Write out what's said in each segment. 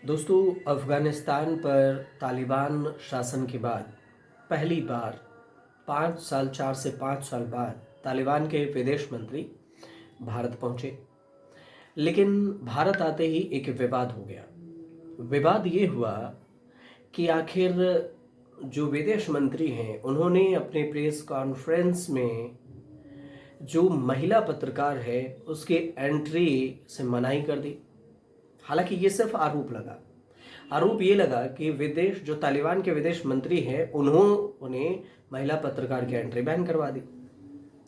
दोस्तों, अफ़गानिस्तान पर तालिबान शासन के बाद पहली बार 5 साल 4 से 5 साल बाद तालिबान के विदेश मंत्री भारत पहुंचे। लेकिन भारत आते ही एक विवाद हो गया। विवाद ये हुआ कि आखिर जो विदेश मंत्री हैं उन्होंने अपने प्रेस कॉन्फ्रेंस में जो महिला पत्रकार है उसके एंट्री से मनाही कर दी। हालांकि ये सिर्फ आरोप लगा। आरोप ये लगा कि विदेश जो तालिबान के विदेश मंत्री हैं उन्होंने महिला पत्रकार की एंट्री बैन करवा दी।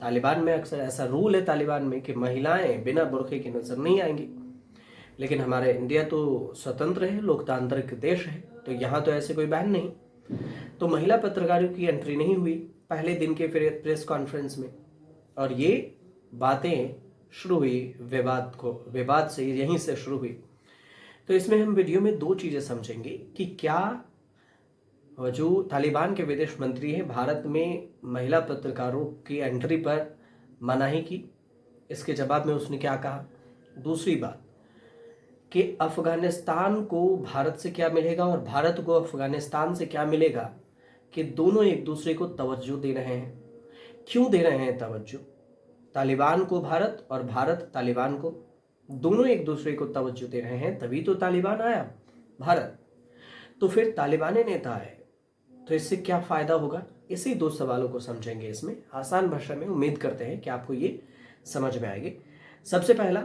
तालिबान में अक्सर ऐसा रूल है तालिबान में कि महिलाएं बिना बुर्के के नजर नहीं आएंगी। लेकिन हमारे इंडिया तो स्वतंत्र है, लोकतांत्रिक देश है, तो यहाँ तो ऐसे कोई बैन नहीं। तो महिला पत्रकारों की एंट्री नहीं हुई पहले दिन के प्रेस कॉन्फ्रेंस में, और ये बातें शुरू हुई। विवाद से यहीं से शुरू हुई। तो इसमें हम वीडियो में दो चीज़ें समझेंगे कि क्या जो तालिबान के विदेश मंत्री हैं भारत में महिला पत्रकारों की एंट्री पर मनाही की, इसके जवाब में उसने क्या कहा। दूसरी बात कि अफ़गानिस्तान को भारत से क्या मिलेगा और भारत को अफ़गानिस्तान से क्या मिलेगा, कि दोनों एक दूसरे को तवज्जो दे रहे हैं। क्यों दे रहे हैं तवज्जो? तालिबान को भारत और भारत तालिबान को, दोनों एक दूसरे को तवज्जो दे रहे हैं, तभी तो तालिबान आया भारत। तो फिर तालिबानी नेता है तो इससे क्या फ़ायदा होगा? इसी दो सवालों को समझेंगे इसमें आसान भाषा में। उम्मीद करते हैं कि आपको ये समझ में आएगी। सबसे पहला,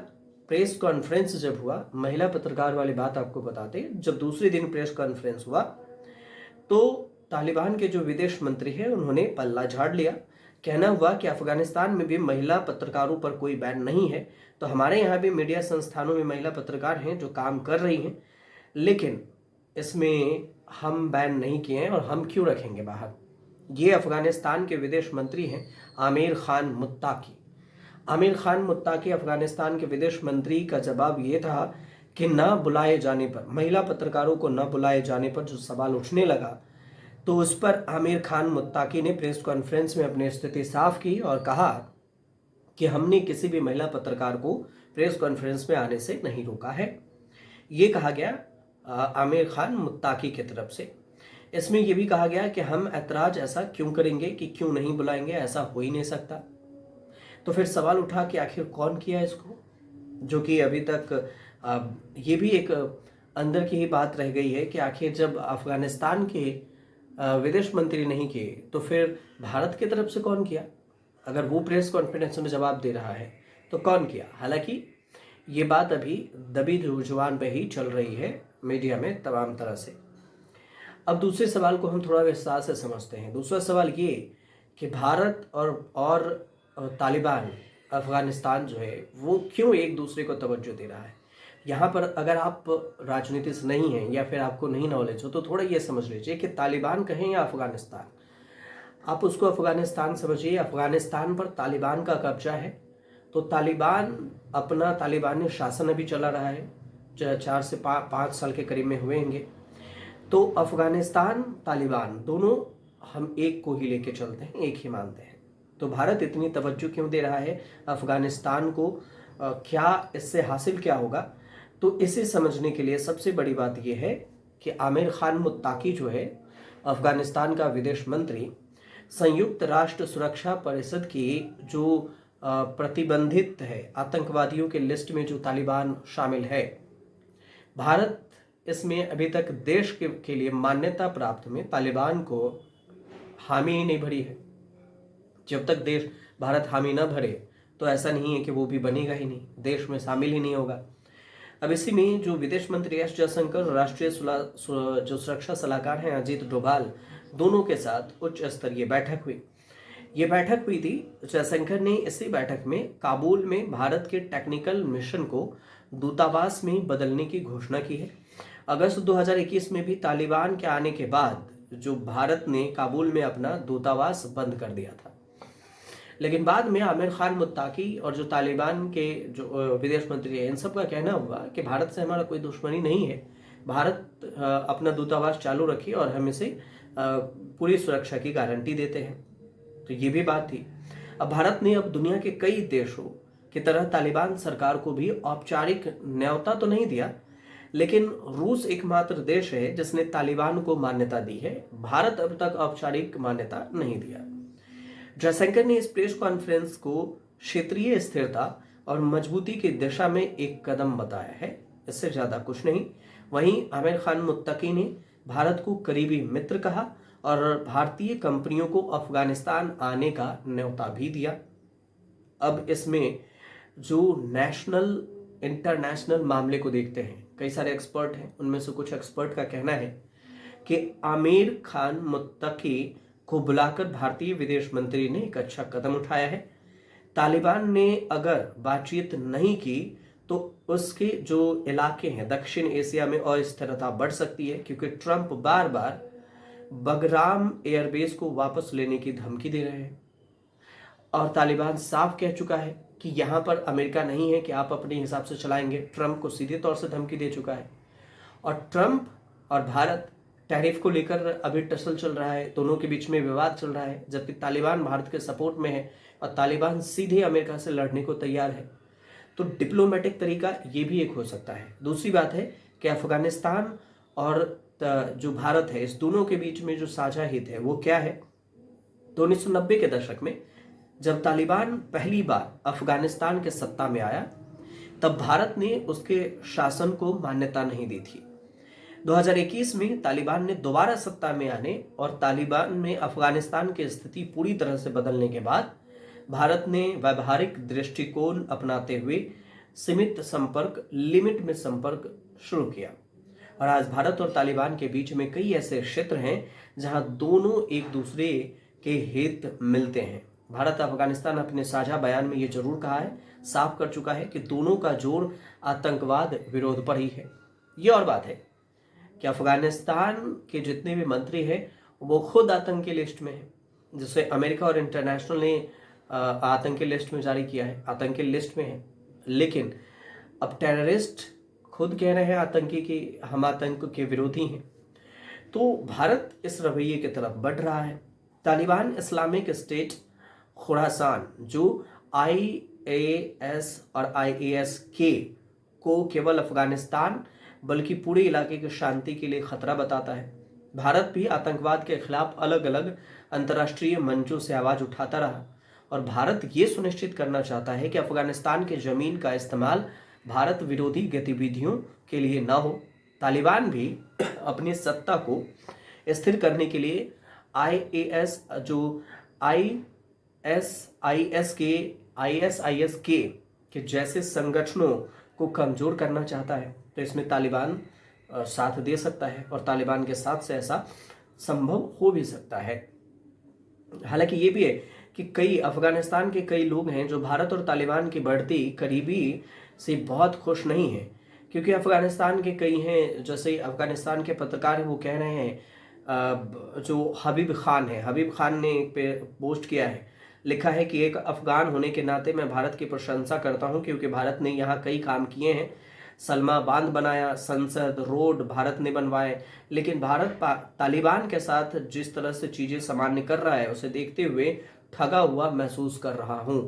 प्रेस कॉन्फ्रेंस जब हुआ, महिला पत्रकार वाली बात आपको बताते हैं। जब दूसरे दिन प्रेस कॉन्फ्रेंस हुआ तो तालिबान के जो विदेश मंत्री हैं उन्होंने पल्ला झाड़ लिया। कहना हुआ कि अफगानिस्तान में भी महिला पत्रकारों पर कोई बैन नहीं है, तो हमारे यहाँ भी मीडिया संस्थानों में महिला पत्रकार हैं जो काम कर रही हैं, लेकिन इसमें हम बैन नहीं किए हैं और हम क्यों रखेंगे बाहर। ये अफगानिस्तान के विदेश मंत्री हैं आमिर खान मुत्ताकी। आमिर खान मुत्ताकी अफगानिस्तान के विदेश मंत्री का जवाब ये था कि ना बुलाए जाने पर, महिला पत्रकारों को न बुलाए जाने पर जो सवाल उठने लगा, तो उस पर आमिर खान मुत्ताकी ने प्रेस कॉन्फ्रेंस में अपनी स्थिति साफ की और कहा कि हमने किसी भी महिला पत्रकार को प्रेस कॉन्फ्रेंस में आने से नहीं रोका है। ये कहा गया आमिर खान मुत्ताकी की तरफ से। इसमें यह भी कहा गया कि हम ऐतराज ऐसा क्यों करेंगे कि क्यों नहीं बुलाएंगे, ऐसा हो ही नहीं सकता। तो फिर सवाल उठा कि आखिर कौन किया इसको, जो कि अभी तक ये भी एक अंदर की ही बात रह गई है कि आखिर जब अफगानिस्तान के विदेश मंत्री नहीं किए तो फिर भारत की तरफ से कौन किया? अगर वो प्रेस कॉन्फ्रेंस में जवाब दे रहा है तो कौन किया? हालांकि ये बात अभी दबी जुबान पे ही चल रही है मीडिया में तमाम तरह से। अब दूसरे सवाल को हम थोड़ा विस्तार से समझते हैं। दूसरा सवाल ये कि भारत और तालिबान, अफगानिस्तान जो है वो क्यों एक दूसरे को तवज्जो दे रहा है। यहाँ पर अगर आप राजनीति से नहीं हैं या फिर आपको नहीं नॉलेज हो तो थोड़ा ये समझ लीजिए कि तालिबान कहें या अफगानिस्तान, आप उसको अफगानिस्तान समझिए। अफगानिस्तान पर तालिबान का कब्जा है, तो तालिबान अपना तालिबानी शासन अभी चला रहा है, 4 से 5 साल के करीब में हुए होंगे। तो अफगानिस्तान तालिबान दोनों हम एक को ही लेके चलते हैं, एक ही मानते हैं। तो भारत इतनी तवज्जो क्यों दे रहा है अफगानिस्तान को? क्या इससे हासिल क्या होगा? तो इसे समझने के लिए सबसे बड़ी बात यह है कि आमिर खान मुत्ताकी जो है अफगानिस्तान का विदेश मंत्री, संयुक्त राष्ट्र सुरक्षा परिषद की जो प्रतिबंधित है आतंकवादियों के लिस्ट में जो तालिबान शामिल है, भारत इसमें अभी तक देश के लिए मान्यता प्राप्त में तालिबान को हामी ही नहीं भरी है। जब तक देश भारत हामी न भरे तो ऐसा नहीं है कि वो भी बनेगा ही नहीं, देश में शामिल ही नहीं होगा। अब इसी में जो विदेश मंत्री एस जयशंकर और राष्ट्रीय जो सुरक्षा सलाहकार हैं अजीत डोभाल, दोनों के साथ उच्च स्तरीय बैठक हुई। ये बैठक हुई थी, जयशंकर ने इसी बैठक में काबुल में भारत के टेक्निकल मिशन को दूतावास में बदलने की घोषणा की है। अगस्त 2021 में भी तालिबान के आने के बाद जो भारत ने काबुल में अपना दूतावास बंद कर दिया था, लेकिन बाद में आमिर खान मुत्ताकी और जो तालिबान के जो विदेश मंत्री हैं इन सब का कहना हुआ कि भारत से हमारा कोई दुश्मनी नहीं है, भारत अपना दूतावास चालू रखिए और हम इसे पूरी सुरक्षा की गारंटी देते हैं। तो ये भी बात थी। अब भारत ने अब दुनिया के कई देशों की तरह तालिबान सरकार को भी औपचारिक न्योता तो नहीं दिया, लेकिन रूस एकमात्र देश है जिसने तालिबान को मान्यता दी है। भारत अब तक औपचारिक मान्यता नहीं दिया। जयशंकर ने इस प्रेस कॉन्फ्रेंस को क्षेत्रीय स्थिरता और मजबूती की दिशा में एक कदम बताया है, इससे ज्यादा कुछ नहीं। वहीं आमिर खान मुत्तकी ने भारत को करीबी मित्र कहा और भारतीय कंपनियों को अफगानिस्तान आने का न्योता भी दिया। अब इसमें जो नेशनल इंटरनेशनल मामले को देखते हैं, कई सारे एक्सपर्ट हैं, उनमें से कुछ एक्सपर्ट का कहना है कि आमिर खान मुत्तकी को बुलाकर भारतीय विदेश मंत्री ने एक अच्छा कदम उठाया है। तालिबान ने अगर बातचीत नहीं की तो उसके जो इलाके हैं दक्षिण एशिया में अस्थिरता बढ़ सकती है, क्योंकि ट्रंप बार बार बगराम एयरबेस को वापस लेने की धमकी दे रहे हैं और तालिबान साफ कह चुका है कि यहां पर अमेरिका नहीं है कि आप अपने हिसाब से चलाएंगे। ट्रंप को सीधे तौर से धमकी दे चुका है और ट्रंप और भारत टैरिफ को लेकर अभी टसल चल रहा है, दोनों के बीच में विवाद चल रहा है, जबकि तालिबान भारत के सपोर्ट में है और तालिबान सीधे अमेरिका से लड़ने को तैयार है। तो डिप्लोमेटिक तरीका ये भी एक हो सकता है। दूसरी बात है कि अफगानिस्तान और जो भारत है, इस दोनों के बीच में जो साझा हित है वो क्या है। तो 1990 के दशक में जब तालिबान पहली बार अफगानिस्तान के सत्ता में आया, तब भारत ने उसके शासन को मान्यता नहीं दी थी। 2021 में तालिबान ने दोबारा सत्ता में आने और तालिबान में अफगानिस्तान की स्थिति पूरी तरह से बदलने के बाद भारत ने व्यावहारिक दृष्टिकोण अपनाते हुए सीमित संपर्क, लिमिट में संपर्क शुरू किया और आज भारत और तालिबान के बीच में कई ऐसे क्षेत्र हैं जहां दोनों एक दूसरे के हित मिलते हैं। भारत अफगानिस्तान अपने साझा बयान में ये जरूर कहा है, साफ कर चुका है कि दोनों का जोर आतंकवाद विरोध पर ही है। ये और बात है कि अफगानिस्तान के जितने भी मंत्री हैं वो खुद आतंकी लिस्ट में है, जिसे अमेरिका और इंटरनेशनल ने आतंकी लिस्ट में जारी किया है, आतंकी लिस्ट में है। लेकिन अब टेररिस्ट खुद कह रहे हैं आतंकी की हम आतंक के विरोधी हैं। तो भारत इस रवैये की तरफ बढ़ रहा है। तालिबान इस्लामिक स्टेट खुरासान जो IAS और IAS के को केवल अफगानिस्तान बल्कि पूरे इलाके की शांति के लिए खतरा बताता है। भारत भी आतंकवाद के खिलाफ अलग अलग अंतर्राष्ट्रीय मंचों से आवाज उठाता रहा और भारत ये सुनिश्चित करना चाहता है कि अफगानिस्तान के जमीन का इस्तेमाल भारत विरोधी गतिविधियों के लिए न हो। तालिबान भी अपनी सत्ता को स्थिर करने के लिए ISIS के जैसे संगठनों को कमजोर करना चाहता है। तो इसमें तालिबान साथ दे सकता है और तालिबान के साथ से ऐसा संभव हो भी सकता है। हालांकि ये भी है कि कई अफगानिस्तान के कई लोग हैं जो भारत और तालिबान की बढ़ती करीबी से बहुत खुश नहीं हैं, क्योंकि अफगानिस्तान के कई हैं, जैसे अफगानिस्तान के पत्रकार हैं, वो कह रहे हैं, जो हबीब खान ने एक पे पोस्ट किया है, लिखा है कि एक अफगान होने के नाते मैं भारत की प्रशंसा करता हूं क्योंकि भारत ने यहाँ कई काम किए हैं, सलमा बांध बनाया, संसद, रोड भारत ने बनवाए, लेकिन भारत तालिबान के साथ जिस तरह से चीजें सामान्य कर रहा है उसे देखते हुए ठगा हुआ महसूस कर रहा हूं।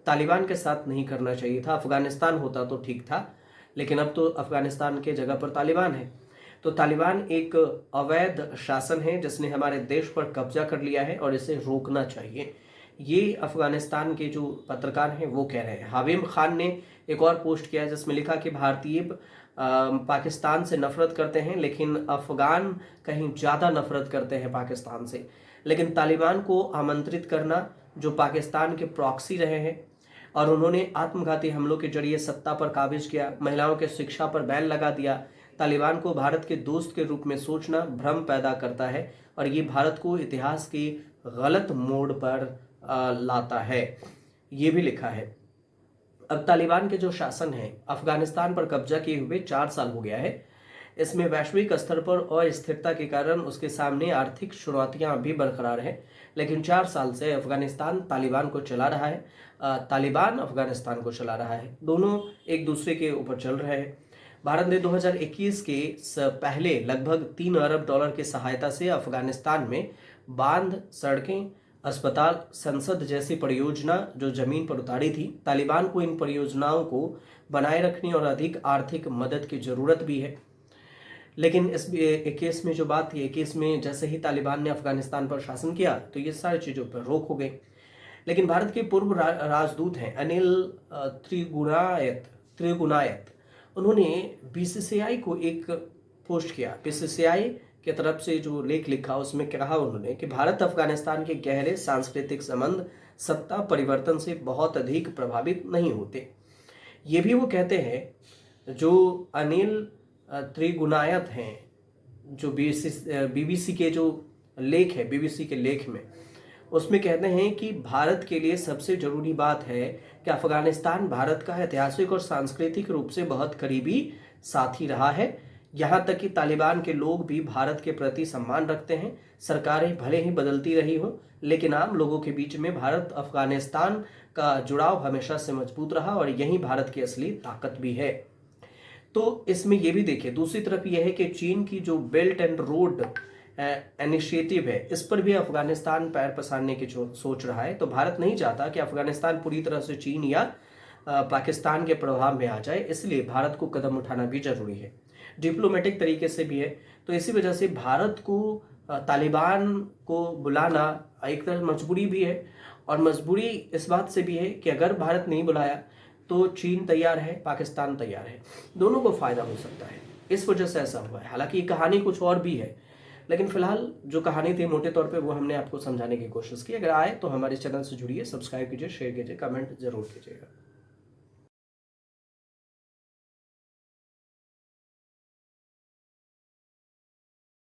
तालिबान के साथ नहीं करना चाहिए था, अफगानिस्तान होता तो ठीक था, लेकिन अब तो अफगानिस्तान के जगह पर तालिबान है। तो तालिबान एक अवैध शासन है जिसने हमारे देश पर कब्जा कर लिया है और इसे रोकना चाहिए। ये अफगानिस्तान के जो पत्रकार हैं वो कह रहे हैं। हबीब खान ने एक और पोस्ट किया है जिसमें लिखा कि भारतीय पाकिस्तान से नफरत करते हैं, लेकिन अफगान कहीं ज़्यादा नफरत करते हैं पाकिस्तान से। लेकिन तालिबान को आमंत्रित करना, जो पाकिस्तान के प्रॉक्सी रहे हैं और उन्होंने आत्मघाती हमलों के जरिए सत्ता पर काबिज किया, महिलाओं के शिक्षा पर बैन लगा दिया, तालिबान को भारत के दोस्त के रूप में सोचना भ्रम पैदा करता है और ये भारत को इतिहास की गलत मोड़ पर लाता है, ये भी लिखा है। अब तालिबान के जो शासन है, अफगानिस्तान पर कब्जा किए हुए 4 साल हो गया है। इसमें वैश्विक स्तर पर अस्थिरता के कारण उसके सामने आर्थिक चुनौतियां भी बरकरार हैं, लेकिन 4 साल से अफगानिस्तान तालिबान को चला रहा है, तालिबान अफगानिस्तान को चला रहा है, दोनों एक दूसरे के ऊपर चल रहे हैं। भारत ने 2021 के पहले लगभग $3 अरब की सहायता से अफगानिस्तान में बांध, सड़कें, अस्पताल, संसद जैसी परियोजना जो जमीन पर उतारी थी। तालिबान को इन परियोजनाओं को बनाए रखने और अधिक आर्थिक मदद की जरूरत भी है। लेकिन इस 21 में जो बात थी, 21 में जैसे ही तालिबान ने अफगानिस्तान पर शासन किया तो ये सारी चीज़ों पर रोक हो गई। लेकिन भारत के पूर्व राजदूत हैं अनिल त्रिगुनायत, उन्होंने बीसीसीआई को एक पोस्ट किया। बीसीसीआई की तरफ से जो लेख लिखा उसमें कहा उन्होंने कि भारत अफगानिस्तान के गहरे सांस्कृतिक संबंध सत्ता परिवर्तन से बहुत अधिक प्रभावित नहीं होते। ये भी वो कहते हैं, जो अनिल त्रिगुनायत हैं, जो बीबीसी के जो लेख है, बीबीसी के लेख में उसमें कहते हैं कि भारत के लिए सबसे जरूरी बात है कि अफगानिस्तान भारत का ऐतिहासिक और सांस्कृतिक रूप से बहुत करीबी साथी रहा है। यहाँ तक कि तालिबान के लोग भी भारत के प्रति सम्मान रखते हैं। सरकारें भले ही बदलती रही हों, लेकिन आम लोगों के बीच में भारत अफगानिस्तान का जुड़ाव हमेशा से मजबूत रहा और यही भारत की असली ताकत भी है। तो इसमें यह भी देखिए, दूसरी तरफ यह है कि चीन की जो बेल्ट एंड रोड इनिशिएटिव है, इस पर भी अफगानिस्तान पैर पसारने की सोच रहा है। तो भारत नहीं चाहता कि अफगानिस्तान पूरी तरह से चीन या पाकिस्तान के प्रभाव में आ जाए, इसलिए भारत को कदम उठाना भी जरूरी है, डिप्लोमेटिक तरीके से भी है। तो इसी वजह से भारत को तालिबान को बुलाना एक तरह मजबूरी भी है, और मजबूरी इस बात से भी है कि अगर भारत नहीं बुलाया तो चीन तैयार है, पाकिस्तान तैयार है, दोनों को फायदा हो सकता है। इस वजह से ऐसा हुआ है। हालांकि कहानी कुछ और भी है, लेकिन फिलहाल जो कहानी थी मोटे तौर पे वो हमने आपको समझाने की कोशिश की। अगर आए तो हमारे चैनल से जुड़िए, सब्सक्राइब कीजिए, शेयर कीजिए, कमेंट जरूर कीजिएगा।